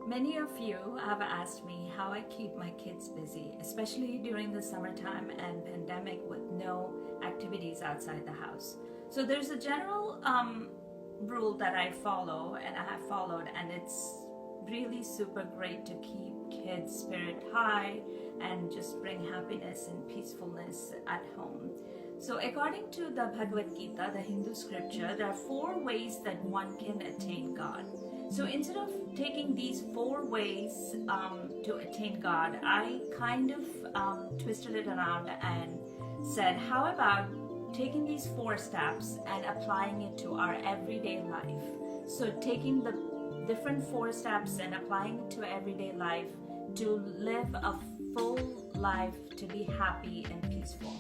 Many of you have asked me how I keep my kids busy, especially during the summertime and pandemic with no activities outside the house. So there's a general rule that I follow and I have followed, and it's really super great to keep kids' spirit high and just bring happiness and peacefulness at home. So according to the Bhagavad Gita, the Hindu scripture, there are 4 ways that one can attain God. So instead of taking these 4 ways to attain God, I kind of twisted it around and said, how about taking these 4 steps and applying it to our everyday life? So taking the different 4 steps and applying it to everyday life to live a full life, to be happy and peaceful.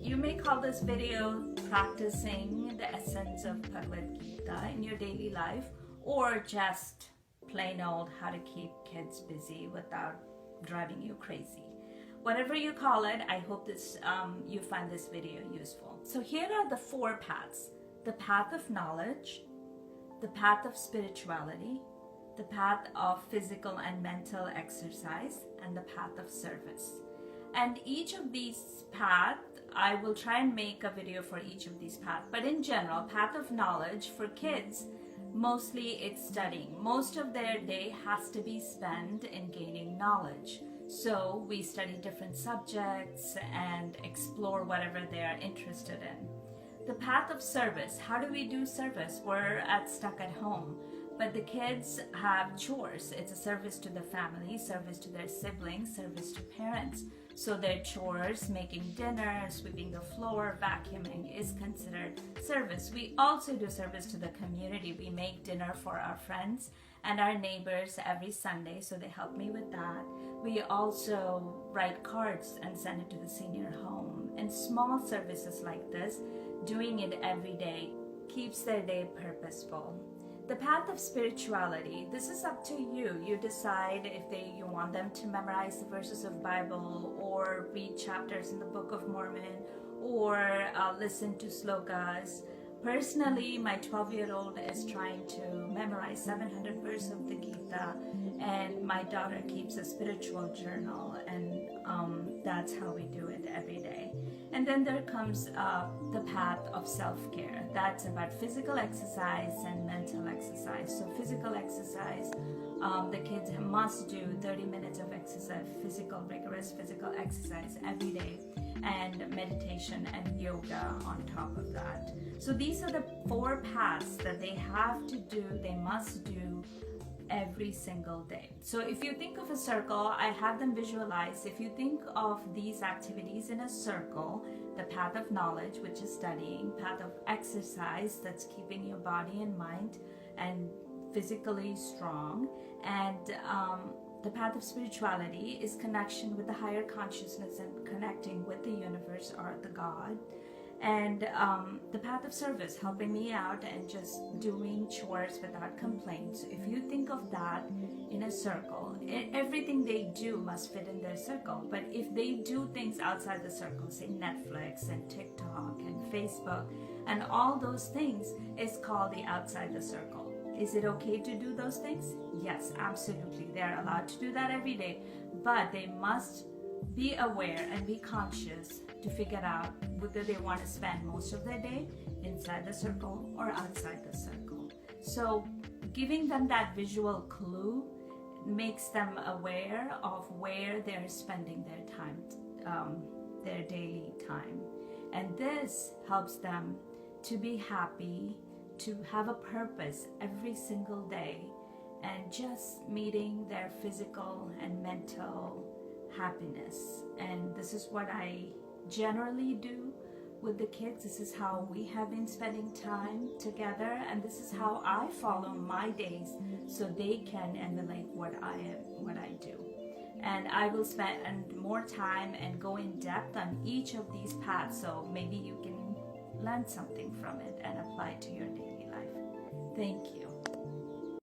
You may call this video practicing the essence of Bhagavad Gita in your daily life, or just plain old how to keep kids busy without driving you crazy. Whatever you call it, I hope you find this video useful. So here are the 4 paths: the path of knowledge, the path of spirituality, the path of physical and mental exercise, and the path of service. And each of these paths, I will try and make a video for each of these paths. But in general, path of knowledge for kids, mostly it's studying. Most of their day has to be spent in gaining knowledge. So we study different subjects and explore whatever they are interested in. The path of service, how do we do service? We're stuck at home, but the kids have chores. It's a service to the family, service to their siblings, service to parents. So their chores, making dinner, sweeping the floor, vacuuming, is considered service. We also do service to the community. We make dinner for our friends and our neighbors every Sunday, so they help me with that. We also write cards and send it to the senior home. And small services like this, doing it every day, keeps their day purposeful. The path of spirituality, this is up to you. You decide if you want them to memorize the verses of Bible, or read chapters in the Book of Mormon, or listen to slokas. Personally, my 12-year-old is trying to memorize 700 verses of the Gita, and my daughter keeps a spiritual journal, and that's how we do it every day. And then there comes the path of self-care. That's about physical exercise and mental exercise. So physical exercise, the kids must do 30 minutes of exercise, rigorous physical exercise every day, and meditation and yoga on top of that. So these are the 4 paths that they have to do, they must do every single day. So if you think of a circle, I have them visualize. If you think of these activities in a circle, the path of knowledge, which is studying, path of exercise, that's keeping your body and mind and physically strong, and the path of spirituality is connection with the higher consciousness and connecting with the universe or the God. And the path of service, helping me out and just doing chores without complaints. If you think of that in a circle, everything they do must fit in their circle. But if they do things outside the circle, say Netflix and TikTok and Facebook and all those things, is called the outside the circle. Is it okay to do those things? Yes, absolutely. They're allowed to do that every day, but they must be aware and be conscious to figure out whether they want to spend most of their day inside the circle or outside the circle. So giving them that visual clue makes them aware of where they're spending their time, their daily time. And this helps them to be happy, to have a purpose every single day, and just meeting their physical and mental happiness. And this is what I generally do with the kids. This is how we have been spending time together, and this is how I follow my days so they can emulate what I do. And I will spend more time and go in depth on each of these paths, so maybe you can learn something from it and apply it to your daily life. Thank you.